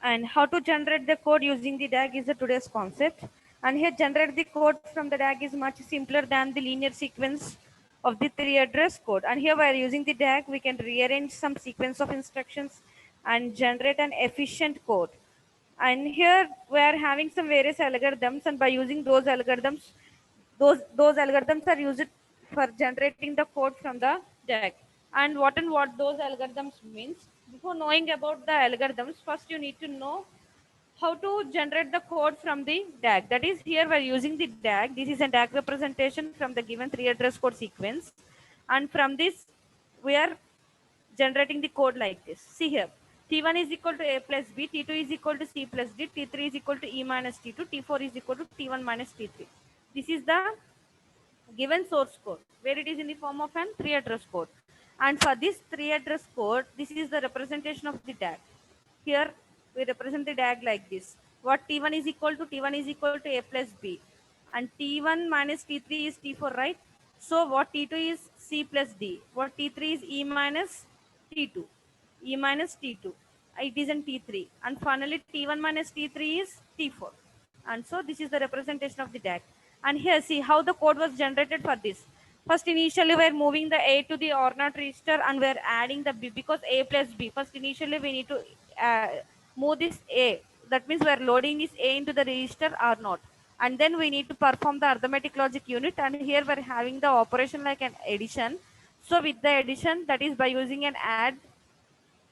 And how to generate the code using the DAG is the today's concept. And here generate the code from the DAG is much simpler than the linear sequence of the three address code. And here by using the DAG, we can rearrange some sequence of instructions and generate an efficient code. And here we are having some various algorithms, and by using those algorithms, those algorithms are used for generating the code from the DAG. And what those algorithms means. Before knowing about the algorithms, first you need to know how to generate the code from the DAG. That is, here we're using the DAG. This is a DAG representation from the given three address code sequence. And from this, we are generating the code like this. See here, T1 is equal to A plus B, T2 is equal to C plus D, T3 is equal to E minus T2, T4 is equal to T1 minus T3. This is the given source code where it is in the form of an three address code. And for this three address code, this is the representation of the DAG. Here we represent the DAG like this. What T1 is equal to? T1 is equal to A plus B. And T1 minus T3 is T4, right? So what T2 is C plus D. What T3 is E minus T2. E minus T2. It is in T3. And finally T1 minus T3 is T4. And so this is the representation of the DAG. And here see how the code was generated for this. First initially we are moving the A to the OR0 register and we are adding the B because A plus B. First initially we need to move this A. That means we are loading this A into the register R0. And then we need to perform the arithmetic logic unit, and here we are having the operation like an addition. So with the addition, that is by using an add,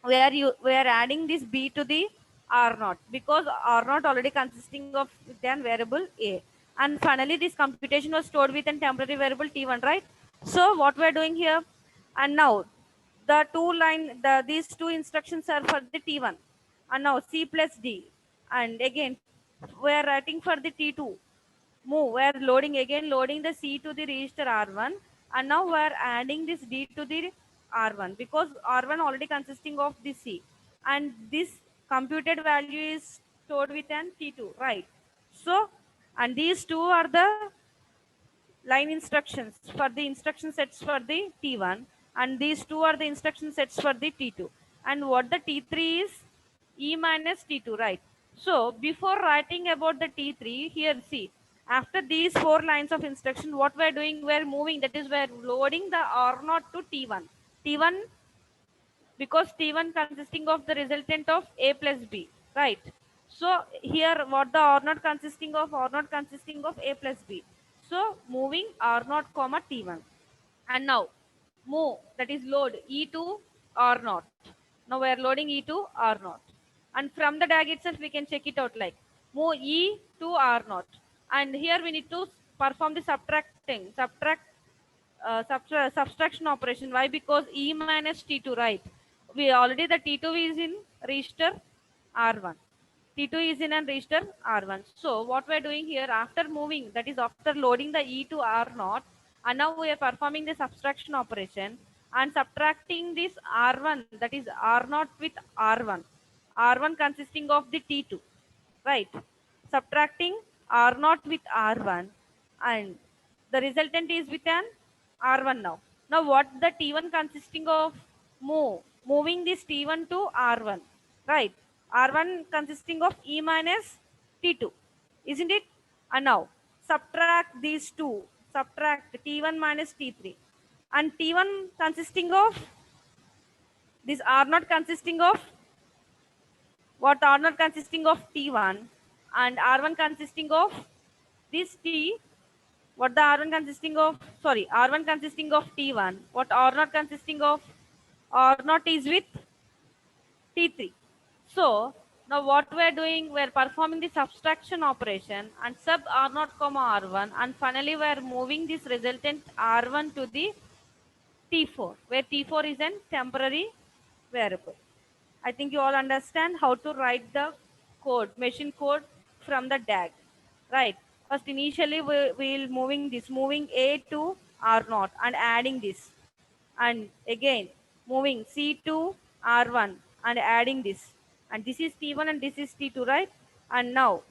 we are adding this B to the R0 because R0 already consisting of then variable A. And finally this computation was stored with a temporary variable T1, right? So what we are doing here, and now these two instructions are for the T1, and now C plus D, and again we are writing for the T2 move. We are loading the C to the register R1, and now we are adding this D to the R1 because R1 already consisting of the C, and this computed value is stored with an T2, right? So, and these two are the line instructions for the instruction sets for the T1, and these two are the instruction sets for the T2. And what the T3 is E minus T2, right? So before writing about the T3, here see, after these four lines of instruction, what we're doing, we're moving, that is we're loading the R0 to T1. T1 because T1 consisting of the resultant of A plus B, right? So here what the R0 consisting of? R0 consisting of A plus B. So moving R0 comma T1. And now move, that is load E to R0. Now we are loading E to R0. And from the DAG itself we can check it out like move E to R0. And here we need to perform the subtraction operation. Why? Because E minus T2, right? We already the T2 is in register R1. T2 is in a register R1. So what we are doing here after moving, that is after loading the E to R0, and now we are performing the subtraction operation and subtracting this R1, that is R0 with R1. R1 consisting of the T2, right? Subtracting R0 with R1, and the resultant is with an R1 now. Now what the T1 consisting of? Moving this T1 to R1, right? R1 consisting of E minus T2, isn't it? And now subtract these two, subtract T1 minus T3, and T1 consisting of this R0 consisting of what? R0 consisting of T1 and R1 consisting of this T. What the R1 consisting of? Sorry, R1 consisting of T1. What R0 consisting of? R0 is with T3. So now what we are doing, we are performing the subtraction operation and sub R0 comma R1, and finally we are moving this resultant R1 to the T4, where T4 is a temporary variable. I think you all understand how to write the code, machine code from the DAG, right? First initially we will moving A to R0 and adding this, and again moving C to R1 and adding this, and this is T1 and this is T2, right? And now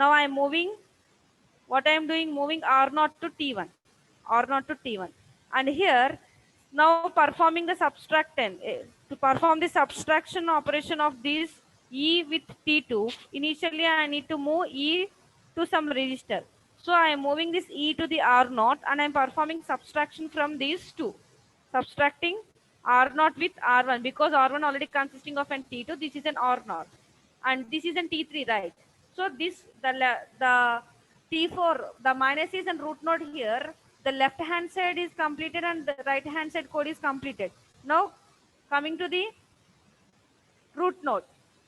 I am moving, what I am doing, moving R0 to T1, R0 to T1, and here now performing the to perform the subtraction operation of these E with T2, initially I need to move E to some register. So I am moving this E to the R0 and I am performing subtraction from these two. Subtracting R0 with R1 because R1 already consisting of an T2, this is an R0 and this is an T3, right? So this, the T4, the minus is and root node here, the left hand side is completed and the right hand side code is completed. Now coming to the root node,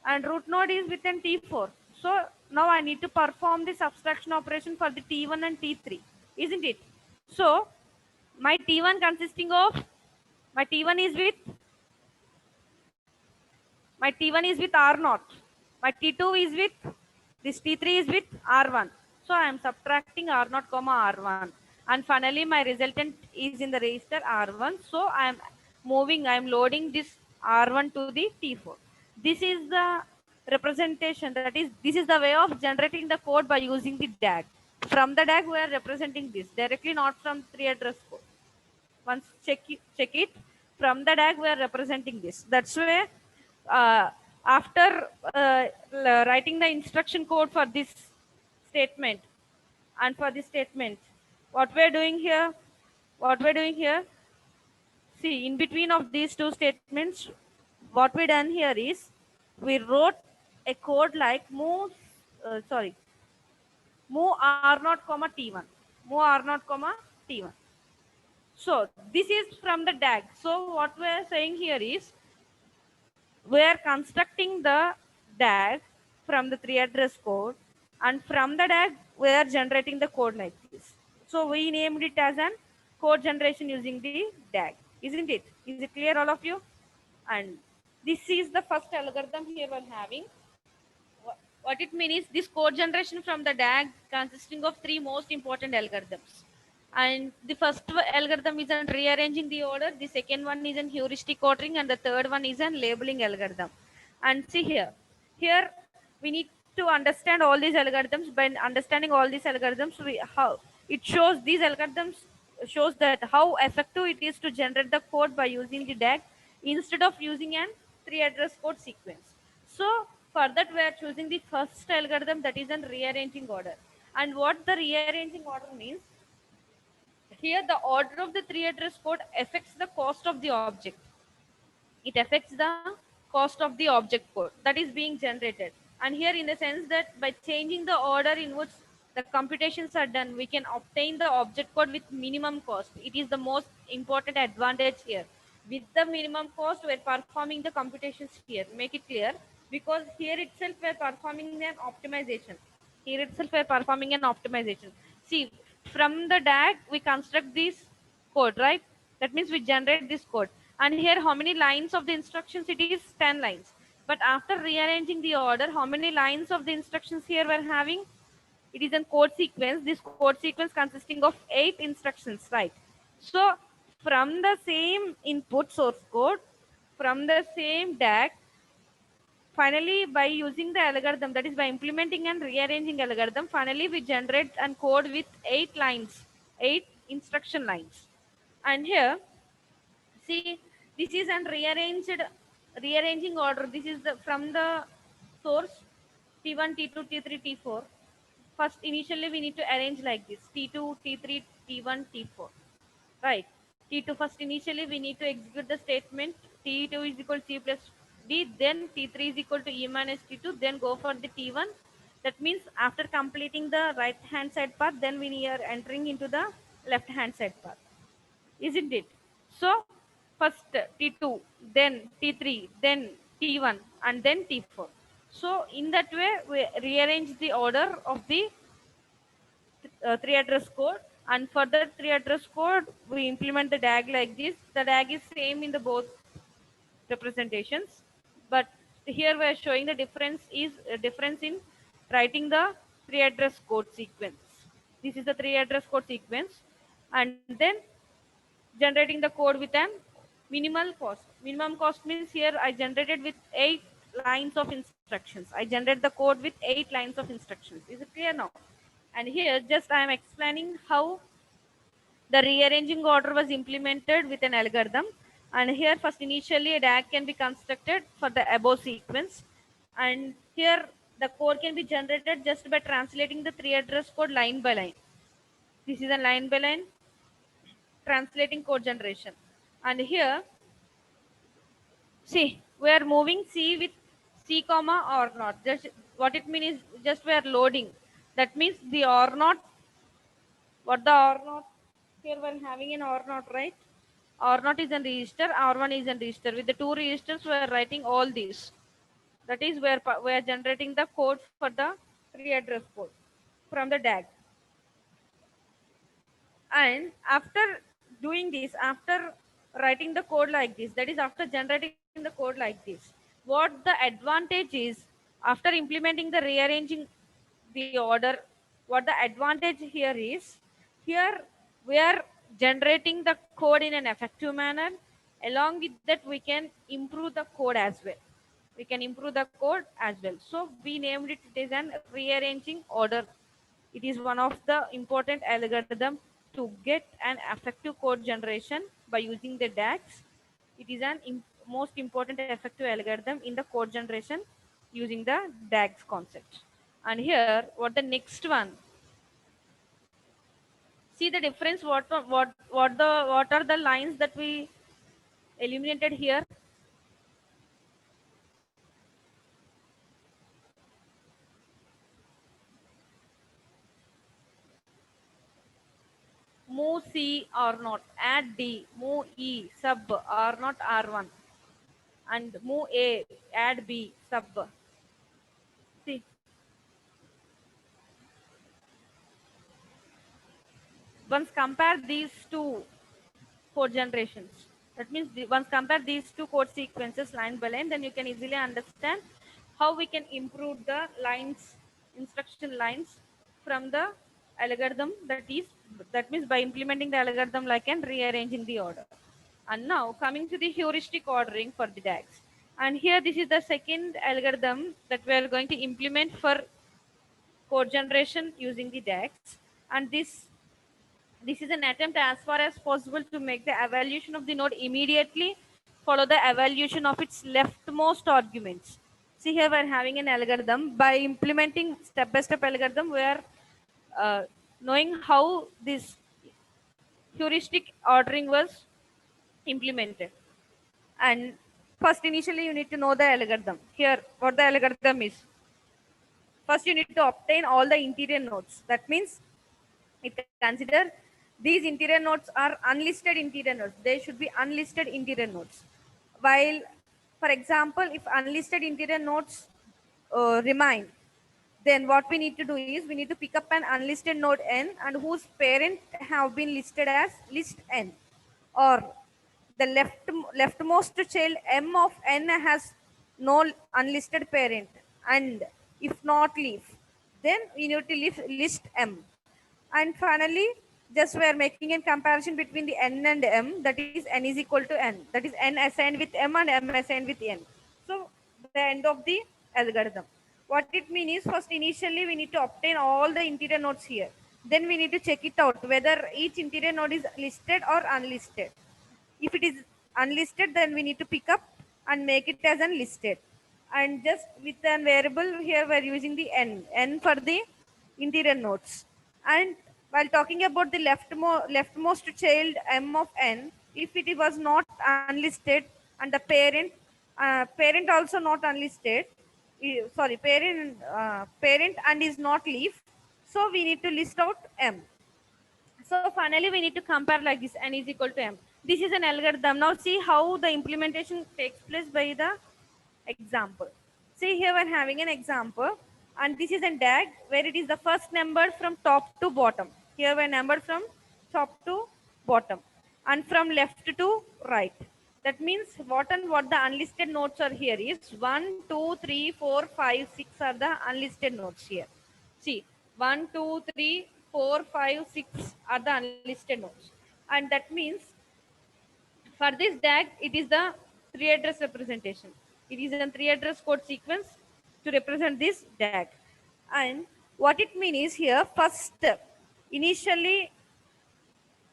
and root node is within T4. So now I need to perform the subtraction operation for the T1 and T3, isn't it? So my T1 consisting of, my T1 is with, my T1 is with R0, my T2 is with, this T3 is with R1. So I am subtracting R0 comma R1 and finally my resultant is in the register R1. So I am moving, I am loading this R1 to the T4. This is the representation, that is, this is the way of generating the code by using the DAG. From the DAG we are representing this directly, not from 3 address code. Once check it, from the DAG we are representing this. That's why after writing the instruction code for this statement and for this statement, what we're doing here, what we're doing here, see, in between of these two statements, what we done here is we wrote a code like move R0 comma T1, move R0 comma T1. So this is from the DAG. So what we are saying here is we are constructing the DAG from the 3 address code, and from the DAG we are generating the code like this. So we named it as an code generation using the DAG, isn't it? Is it clear, all of you? And this is the first algorithm here we're having. What it means is this code generation from the DAG consisting of 3 most important algorithms. And the first algorithm is on rearranging the order, the second one is an heuristic ordering, and the third one is an labeling algorithm. And see here we need to understand all these algorithms. By understanding all these algorithms, how it shows, these algorithms shows that how effective it is to generate the code by using the DAG instead of using an 3 address code sequence. So for that we are choosing the first algorithm, that is an rearranging order. And what the rearranging order means, here the order of the 3 address code affects the cost of the object. It affects the cost of the object code that is being generated. And here, in the sense that by changing the order in which the computations are done, we can obtain the object code with minimum cost. It is the most important advantage here. With the minimum cost, we're performing the computations here. Make it clear, because here itself we're performing an optimization. Here itself we're performing an optimization. See, from the DAG, we construct this code, right? That means we generate this code. And here, how many lines of the instructions? It is 10 lines. But after rearranging the order, how many lines of the instructions here we're having? It is a code sequence. This code sequence consisting of 8 instructions, right? So from the same input source code, from the same DAG, finally, by using the algorithm, that is by implementing and rearranging algorithm, finally we generate and code with 8 lines, 8 instruction lines. And here, see, this is an rearranging order. This is the from the source T1, T2, T3, T4. First, initially we need to arrange like this: T2, T3, T1, T4. Right? T2 first. Initially we need to execute the statement T2 is equal to C plus D. Then T3 is equal to E minus T2. Then go for the T1. That means after completing the right hand side part, then we are entering into the left hand side part, isn't it? So first T2, then T3, then T1, and then T4. So in that way, we rearrange the order of the 3 address code, and for the 3 address code, we implement the DAG like this. The DAG is same in the both representations, but here we are showing the difference is a difference in writing the 3 address code sequence. This is the 3 address code sequence, and then generating the code with an minimal cost. Minimum cost means here I generated with 8 lines of instructions. I generate the code with 8 lines of instructions. Is it clear now? And here just I am explaining how the rearranging order was implemented with an algorithm. And here first initially a DAG can be constructed for the above sequence. And here the code can be generated just by translating the three address code line by line. This is a line by line translating code generation. And here, see, we are moving C with C comma or not. Just what it means is just we are loading. That means the or not, what the or not, here we are having an or not, right? Or not is a register, R1 is a register. With the two registers, we are writing all these. That is where we are generating the code for the readdress code from the DAG. And after doing this, after writing the code like this, that is after generating the code like this, what the advantage is after implementing the rearranging the order, what the advantage here is, here we are generating the code in an effective manner. Along with that, we can improve the code as well. We can improve the code as well. So we named it as an rearranging order. It is one of the important algorithm to get an effective code generation by using the DAGs. It is an most important effective algorithm in the code generation using the DAGs concept. And here, what the next one? See the difference. What are the lines that we eliminated here? Move C or not, add D, move E, sub or not R1, and move A, add B, sub. See, once compare these two code generations, that means once compare these two code sequences line by line, then you can easily understand how we can improve the lines, instruction lines from the algorithm. That means by implementing the algorithm like and rearranging the order. And now coming to the heuristic ordering for the DAGs. And here this is the second algorithm that we are going to implement for code generation using the DAGs. And this is an attempt as far as possible to make the evaluation of the node immediately follow the evaluation of its leftmost arguments. See here we're having an algorithm. By implementing step-by-step algorithm, we are knowing how this heuristic ordering was implemented. And first, initially, you need to know the algorithm. Here, what the algorithm is. First, you need to obtain all the interior nodes. That means it consider these interior nodes are unlisted interior nodes. They should be unlisted interior nodes. While, for example, if unlisted interior nodes remain, then what we need to do is we need to pick up an unlisted node n and whose parent have been listed as list n, or the leftmost child m of n has no unlisted parent, and if not leaf, then we need to list m. And finally, just we are making a comparison between the n and m, that is n is equal to n, that is n assigned with m and m assigned with n. So the end of the algorithm. What it means is, first initially we need to obtain all the interior nodes here. Then we need to check it out whether each interior node is listed or unlisted. If it is unlisted, then we need to pick up and make it as unlisted. And just with an variable here, we're using the n for the interior nodes. And while talking about the leftmost child m of n, if it was not unlisted and the parent also not unlisted, sorry, parent and is not leaf, so we need to list out m. So finally, we need to compare like this, n is equal to m. This is an algorithm. Now see how the implementation takes place by the example. See here we're having an example, and this is a DAG where it is the first number from top to bottom. Here we're numbered from top to bottom and from left to right. That means what the unlisted nodes are here is 1, 2, 3, 4, 5, 6 are the unlisted nodes here. See, 1, 2, 3, 4, 5, 6 are the unlisted nodes. And that means for this DAG, it is the three address representation. It is a three address code sequence to represent this DAG. And what it means is here, first, initially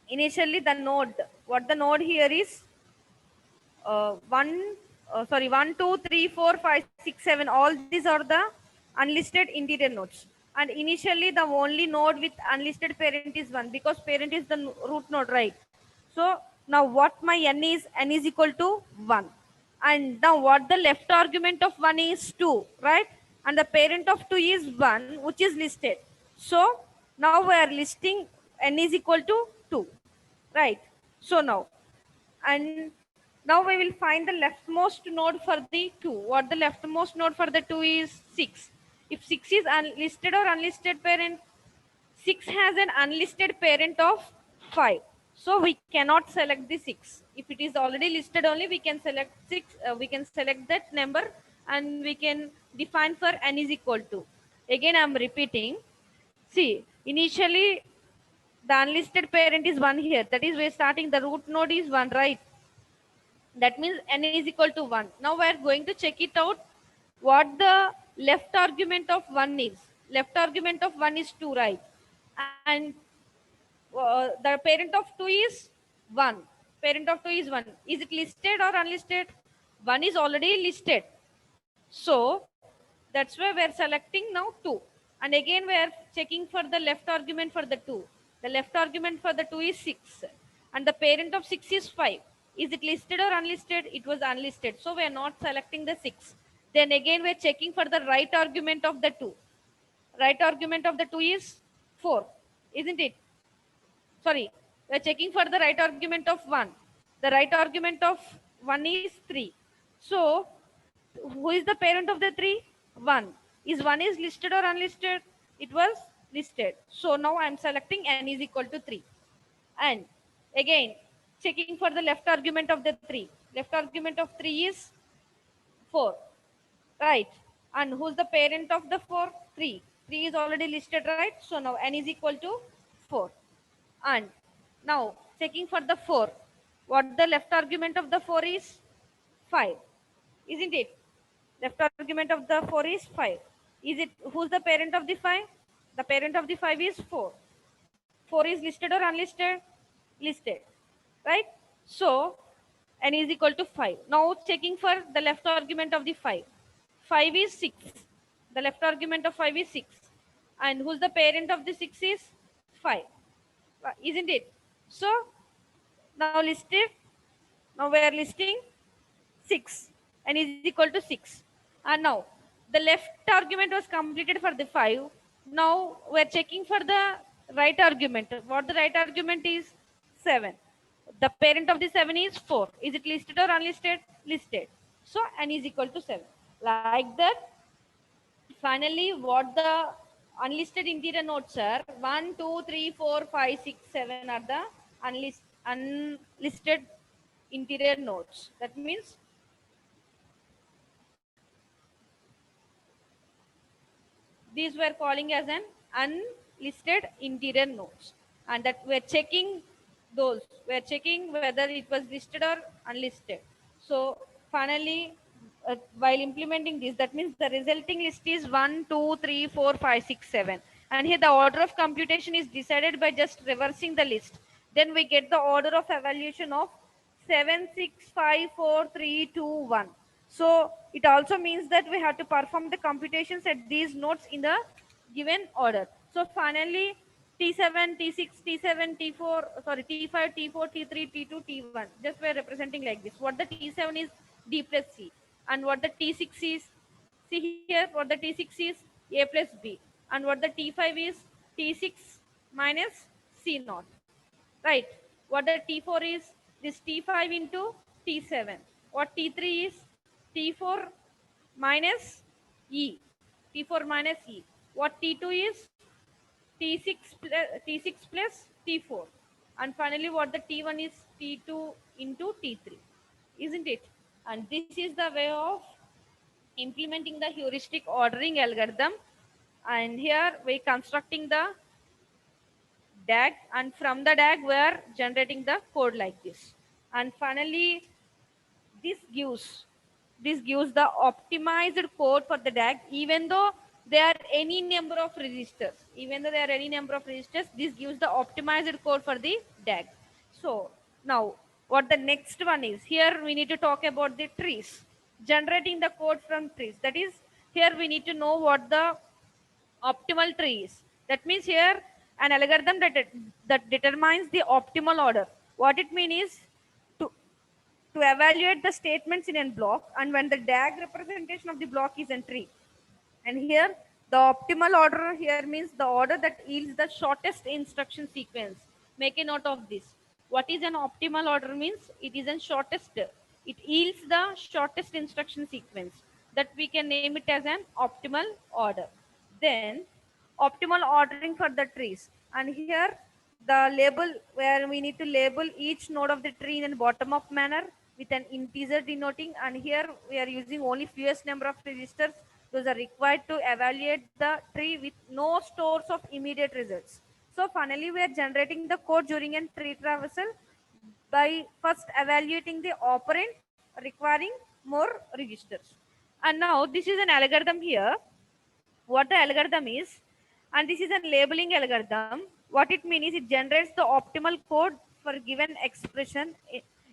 the node, what the node here is 1, sorry, 1, 2, 3, 4, 5, 6, 7. All these are the unlisted interior nodes. And initially, the only node with unlisted parent is 1 because parent is the root node, right? So now what my n is equal to 1. And now what the left argument of 1 is 2, right? And the parent of 2 is 1, which is listed. So now we are listing n is equal to 2, right? So now, and now we will find the leftmost node for the 2. What the leftmost node for the 2 is 6. If 6 is unlisted or unlisted parent, 6 has an unlisted parent of 5. So we cannot select the 6. If it is already listed only, we can select 6. We can select that number and we can define for n is equal to. Again, I am repeating. See, initially the unlisted parent is 1 here. That is, we're starting the root node is 1, right? That means n is equal to 1. Now we are going to check it out what the left argument of 1 is. Left argument of 1 is 2, right? And the parent of 2 is 1. Parent of 2 is 1. Is it listed or unlisted? 1 is already listed. So that's why we're selecting now 2. And again, we're checking for the left argument for the 2. The left argument for the 2 is 6. And the parent of 6 is 5. Is it listed or unlisted? It was unlisted. So we're not selecting the 6. Then again, we're checking for the right argument of the 2. Right argument of the 2 is 4. Isn't it? Sorry, we're checking for the right argument of 1. The right argument of 1 is 3. So who is the parent of the 3? 1. Is 1 is listed or unlisted? It was listed. So now I'm selecting n is equal to 3. And again, checking for the left argument of the 3. Left argument of 3 is 4. Right. And who's the parent of the 4? 3. 3 is already listed, right? So now n is equal to 4. And now checking for the 4. What the left argument of the 4 is? 5. Isn't it? Left argument of the 4 is 5. Is it, who's the parent of the 5? The parent of the 5 is 4. 4 is listed or unlisted? Listed. Right? So n is equal to 5. Now checking for the left argument of the 5. 5 is 6. The left argument of 5 is 6. And who's the parent of the 6 is 5. Isn't it? So now listed. Now we are listing 6. N is equal to 6. And now the left argument was completed for the 5. Now we are checking for the right argument. What the right argument is? 7. The parent of the 7 is 4. Is it listed or unlisted? Listed. So n is equal to 7. Like that. Finally, what the unlisted interior nodes are? 1, 2, 3, 4, 5, 6, 7 are the unlisted interior nodes. That means these were calling as an unlisted interior nodes, and that we're checking those. We're checking whether it was listed or unlisted. So finally, while implementing this, that means the resulting list is 1, 2, 3, 4, 5, 6, 7. And here the order of computation is decided by just reversing the list. Then we get the order of evaluation of 7, 6, 5, 4, 3, 2, 1. So it also means that we have to perform the computations at these nodes in the given order. So finally, T7, T6, T7, T4, sorry, T5, T4, T3, T2, T1. Just we're representing like this. What the T7 is D plus C. And what the T6 is, see here, what the T6 is A plus B. And what the T5 is T6 minus C naught. Right. What the T4 is this T5 into T7. What T3 is T4 minus E. T4 minus E. What T2 is T6 plus T4. And finally, what the T1 is T2 into T3. Isn't it? And this is the way of implementing the heuristic ordering algorithm. And here we're constructing the DAG, and from the DAG we are generating the code like this. And finally, this gives the optimized code for the DAG, even though there are any number of registers. This gives the optimized code for the DAG. So now what the next one is, here we need to talk about the trees. generating the code from trees. That is, here we need to know what the optimal tree is. That means here an algorithm that determines the optimal order. What it means is to to evaluate the statements in a block, and when the DAG representation of the block is in tree. And here the optimal order here means the order that yields the shortest instruction sequence. Make a note of this. What is an optimal order means? It is a shortest. It yields the shortest instruction sequence. That we can name it as an optimal order. Then optimal ordering for the trees. And here the label where we need to label each node of the tree in a bottom up manner with an integer denoting, and here we are using only fewest number of registers. Those are required to evaluate the tree with no stores of immediate results. So finally we are generating the code during a tree traversal by first evaluating the operand requiring more registers. And now this is an algorithm here. What the algorithm is, and this is a labeling algorithm. What it means is it generates the optimal code for given expression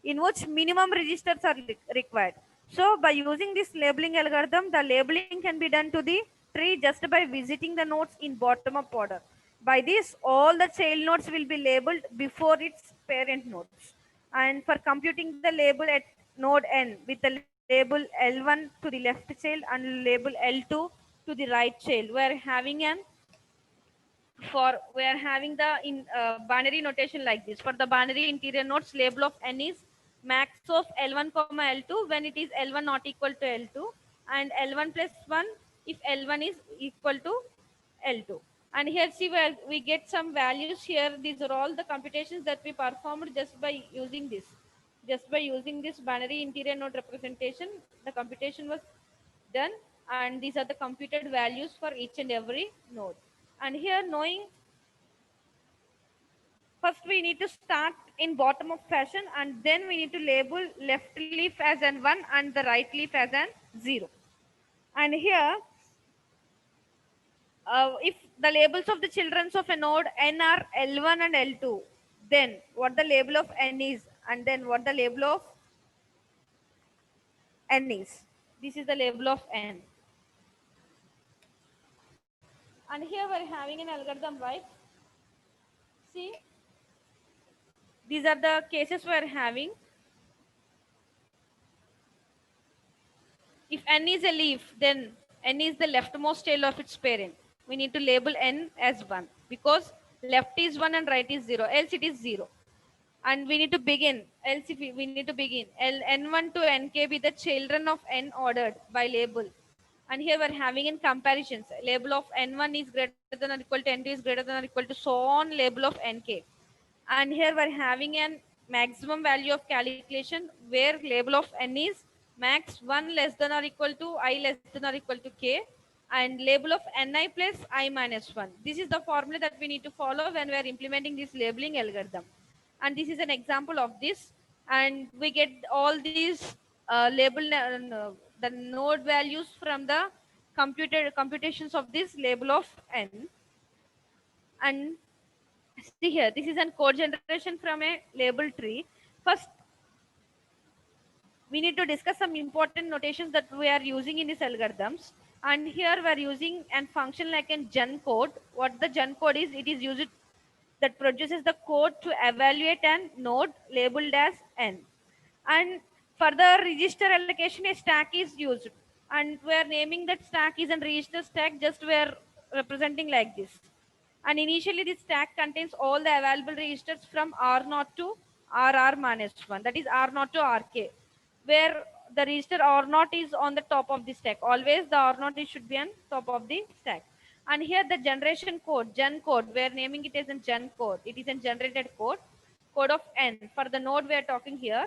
in which minimum registers are required. So by using this labeling algorithm, the labeling can be done to the tree just by visiting the nodes in bottom up order. By this, all the child nodes will be labeled before its parent nodes. And for computing the label at node n with the label L1 to the left child and label L2 to the right child, we are having an we are having the in binary notation like this. For the binary interior nodes, label of n is max of L1 comma L2 when it is L1 not equal to L2, and L1 plus 1 if L1 is equal to L2. And here see where we get some values here. These are all the computations that we performed just by using this. Just by using this binary interior node representation, the computation was done, and these are the computed values for each and every node. And here knowing, first we need to start in bottom up fashion, and then we need to label left leaf as an 1 and the right leaf as an 0. And here if the labels of the children of a node n are L1 and L2, then what the label of n is, and then what the label of n is. This is the label of n. And here we're having an algorithm, right? See, these are the cases we're having. If n is a leaf, then n is the leftmost tail of its parent. We need to label n as 1 because left is 1 and right is 0, else it is 0. And we need to begin, else if we need to begin n1 to nk be the children of n ordered by label. And here we're having in comparisons, label of n1 is greater than or equal to n2 is greater than or equal to so on label of nk. And here we're having an maximum value of calculation where label of n is max 1 less than or equal to I less than or equal to k, and label of ni plus I minus 1. This is the formula that we need to follow when we are implementing this labeling algorithm. And this is an example of this, and we get all these the node values from the computations of this label of n. And see here, this is an code generation from a label tree. First, we need to discuss some important notations that we are using in these algorithms. And here we are using a function like a gen code. What the gen code is, it is used that produces the code to evaluate an node labeled as n. And for the register allocation, a stack is used. And we are naming that stack is a register stack, just we are representing like this. And initially this stack contains all the available registers from R0 to RR minus 1, that is R0 to RK, where the register R0 is on the top of the stack. Always the R0 should be on top of the stack. And here the generation code, gen code, we are naming it as a gen code. It is a generated code, code of n. For the node we are talking here,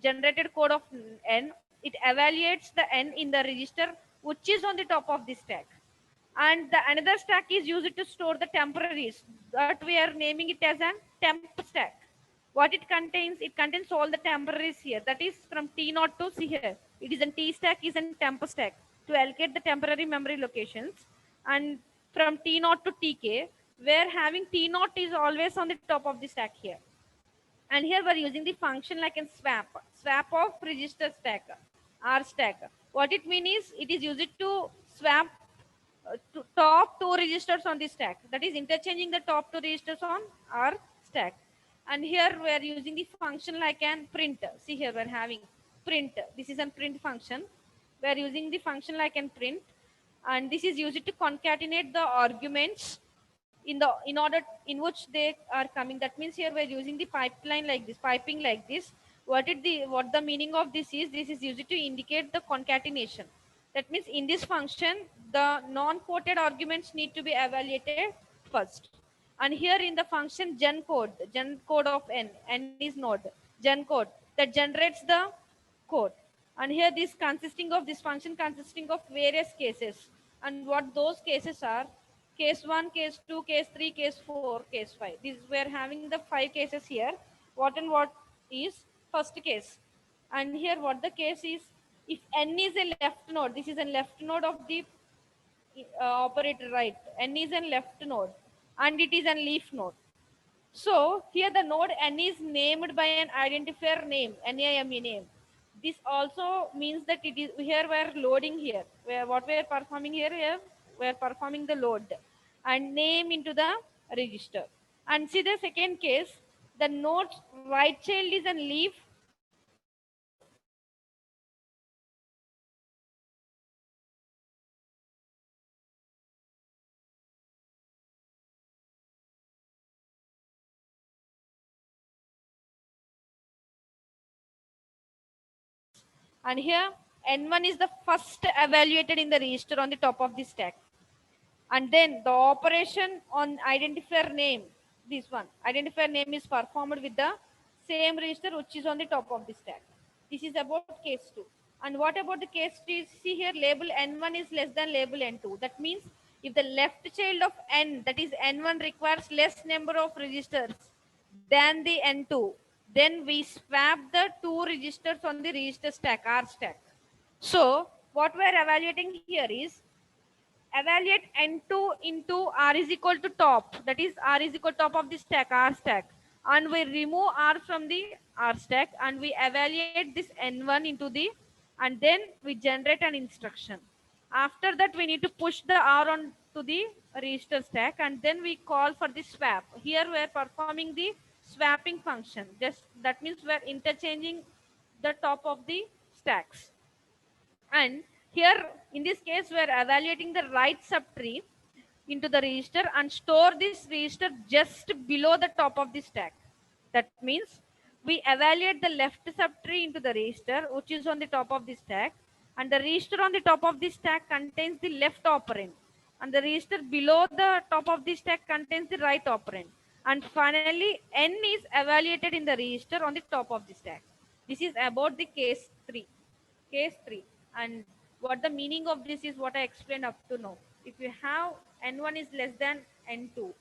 generated code of n, it evaluates the n in the register which is on the top of the stack. And the another stack is used to store the temporaries that we are naming it as an temp stack. What it contains all the temporaries here, that is from t0 to see here, it is a t stack is a temp stack to allocate the temporary memory locations. And from t0 to tk, where having t0 is always on the top of the stack here. And here we're using the function like in swap of register stack. R stack. What it means is it is used to swap top two registers on the stack. That is interchanging the top two registers on R stack. And here we are using the function like an print. See here we are having print. This is a print function. We are using the function like an print, and this is used to concatenate the arguments in order in which they are coming. That means here we're using the pipeline like this, piping like this. What the meaning of this is used to indicate the concatenation. That means in this function the non-quoted arguments need to be evaluated first. And here in the function gen code of n is node, gen code that generates the code. And here this function consisting of various cases, and what those cases are: case 1, case 2, case 3, case 4, case 5. This we are having the 5 cases here. What and what is first case? And here what the case is: if n is a left node, this is a left node of the operator, right? N is a left node and it is a leaf node. So here the node n is named by an identifier name, NAME name. This also means that it is here we are loading here. Where what we are performing here we are performing the load and name into the register. And see the second case, the node's right child is a leaf. And here n1 is the first evaluated in the register on the top of the stack. And then the operation on identifier name, this one identifier name is performed with the same register which is on the top of the stack. This is about case 2. And what about the case 3? See here, label n1 is less than label n2. That means if the left child of n, that is n1, requires less number of registers than the n2, then we swap the two registers on the register stack, R stack. So what we are evaluating here is evaluate n2 into r is equal to top, that is r is equal to top of the stack, R stack, and we remove r from the R stack and we evaluate this n1 into the, and then we generate an instruction. After that we need to push the r on to the register stack, and then we call for the swap. Here we are performing the swapping function. Just that means we are interchanging the top of the stacks. And here in this case we are evaluating the right subtree into the register and store this register just below the top of the stack. That means we evaluate the left subtree into the register which is on the top of the stack, and the register on the top of the stack contains the left operand, and the register below the top of the stack contains the right operand. And finally n is evaluated in the register on the top of the stack. This is about the case 3. Case 3. And what the meaning of this is what I explained up to now. If you have n1 is less than n2,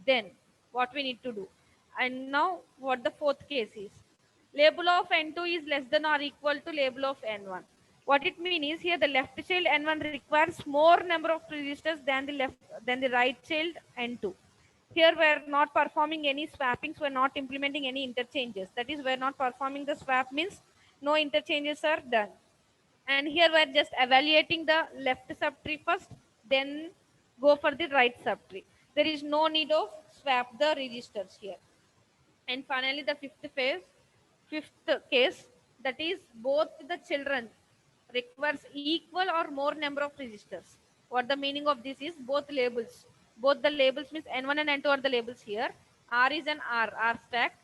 then what we need to do? And now what the fourth case is: label of n2 is less than or equal to label of n1. What it means is here the left child n1 requires more number of registers than the right child n2. Here we are not performing any swappings, we are not implementing any interchanges. That is, we are not performing the swap means no interchanges are done. And here we are just evaluating the left subtree first, then go for the right subtree. There is no need of swap the registers here. And finally the fifth case, that is both the children requires equal or more number of registers. What the meaning of this is: both the labels means n1 and n2 are the labels here. R is an R stack.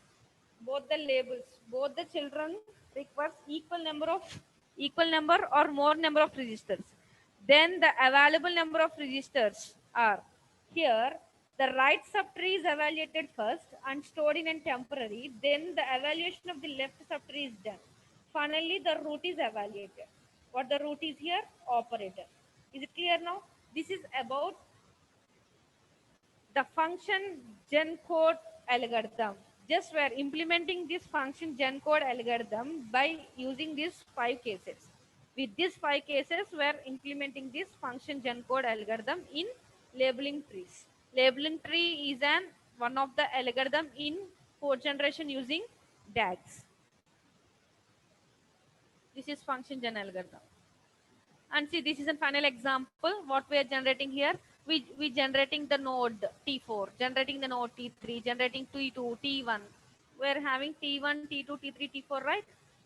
Both the children requires equal number or more number of registers. Then the available number of registers are: here the right subtree is evaluated first and stored in a temporary, then the evaluation of the left subtree is done. Finally the root is evaluated. What the root is here? Operator. Is it clear now? This is about the function gen code algorithm. Just we are implementing this function gen code algorithm by using these 5 cases. With these 5 cases, we are implementing this function gen code algorithm in labeling trees. Labeling tree is one of the algorithm in code generation using DAGs. This is function gen algorithm. And see, this is a final example. What we are generating here, we generating the node T4, generating the node T3, generating T2, T1. We're having T1, T2, T3, T4, right?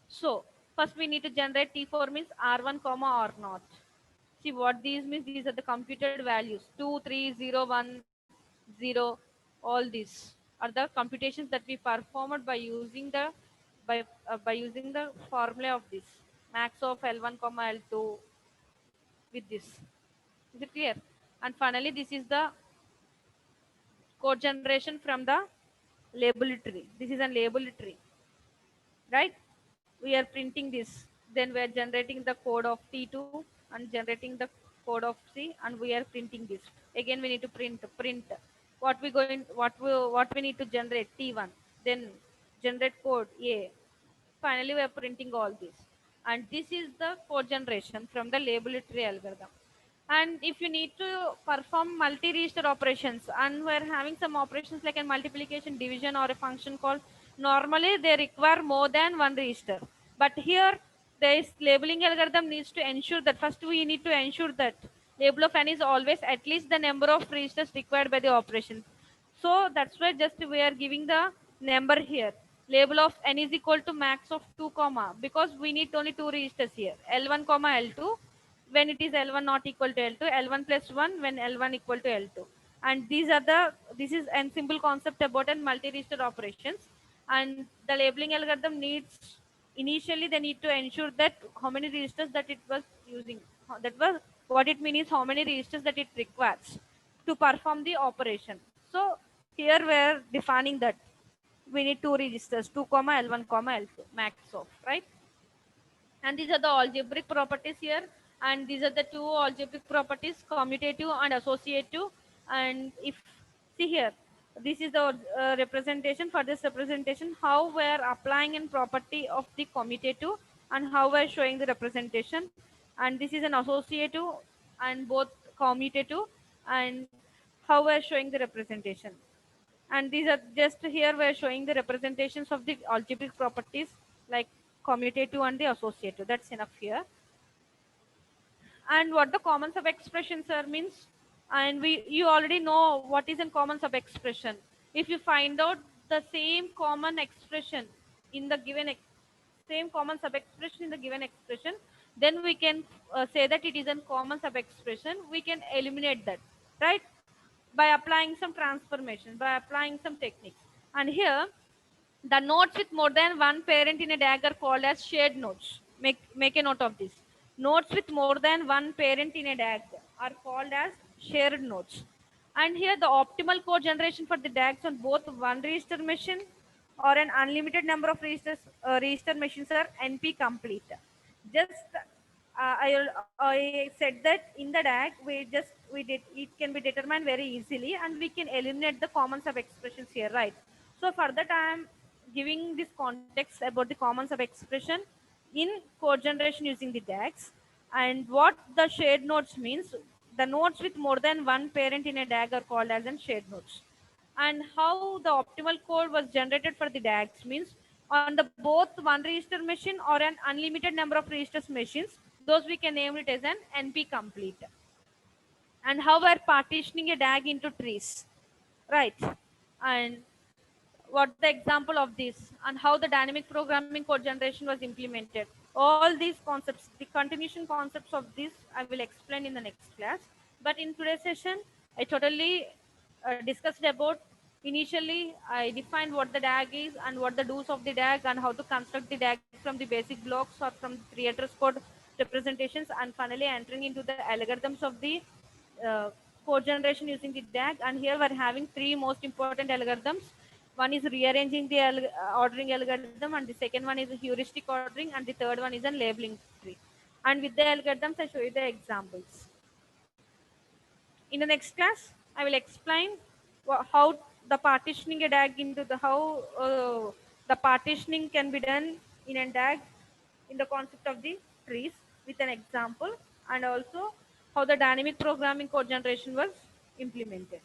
So first we need to generate T4 means R1, comma R0. See what these means. These are the computed values 2, 3, 0, 1, 0. All these are the computations that we performed by using the by using the formula of this max of L1, comma L2 with this. Is it clear? And finally, this is the code generation from the label tree. This is a label tree, right? We are printing this. Then we are generating the code of T2 and generating the code of C, and we are printing this. Again, we need to print what we need to generate T1. Then generate code A. Finally, we are printing all this. And this is the code generation from the label tree algorithm. And if you need to perform multi-register operations, and we're having some operations like a multiplication, division, or a function called, normally they require more than one register. But here, this labeling algorithm needs to ensure that first we need to ensure that label of n is always at least the number of registers required by the operation. So that's why just we are giving the number here. Label of n is equal to max of 2 comma, because we need only two registers here, L1 comma L2, when it is L1 not equal to L2, L1 plus 1 when L1 equal to L2. And this is a simple concept about an multi-register operations. And the labeling algorithm needs, initially they need to ensure that how many registers that it was using. That was what it means is how many registers that it requires to perform the operation. So here we are defining that we need two registers, 2 comma L1 comma L2 max of, right? And these are the algebraic properties here, and these are the two algebraic properties, commutative and associative. And if see here, this is the representation. For this representation, how we are applying in property of the commutative and how we are showing the representation. And this is an associative and both commutative, and how we are showing the representation. And these are just here we're showing the representations of the algebraic properties like commutative and the associative. That's enough here. And what the common sub expressions are means, and we you already know what is a common sub expression. If you find out the same common expression in the same common sub expression in the given expression, then we can say that it is a common sub expression. We can eliminate that, right, by applying some transformations, by applying some techniques. And here, the nodes with more than one parent in a DAG are called as shared nodes. Make a note of this. Nodes with more than one parent in a DAG are called as shared nodes. And here, the optimal code generation for the DAGs on both one register machine or an unlimited number of register machines are NP complete. Just I said that in the DAG we did it can be determined very easily, and we can eliminate the common sub expressions here, right? So for that I am giving this context about the common sub expression in code generation using the DAGs. And what the shared nodes means, the nodes with more than one parent in a DAG are called as an shared nodes. And how the optimal code was generated for the DAGs means, on the both one register machine or an unlimited number of registers machines, those we can name it as an NP complete. And how we're partitioning a DAG into trees, right? And what the example of this, and how the dynamic programming code generation was implemented. All these concepts, the continuation concepts of this, I will explain in the next class. But in today's session, I totally discussed about, initially I defined what the DAG is and what the do's of the DAG and how to construct the DAG from the basic blocks or from the three address code representations, and finally entering into the algorithms of the uh, code generation using the DAG. And here we're having three most important algorithms. One is rearranging the ordering algorithm, and the second one is heuristic ordering, and the third one is a labeling tree. And with the algorithms, I show you the examples. In the next class, I will explain how the partitioning a DAG into the how the partitioning can be done in a DAG in the concept of the trees with an example, and also how the dynamic programming code generation was implemented.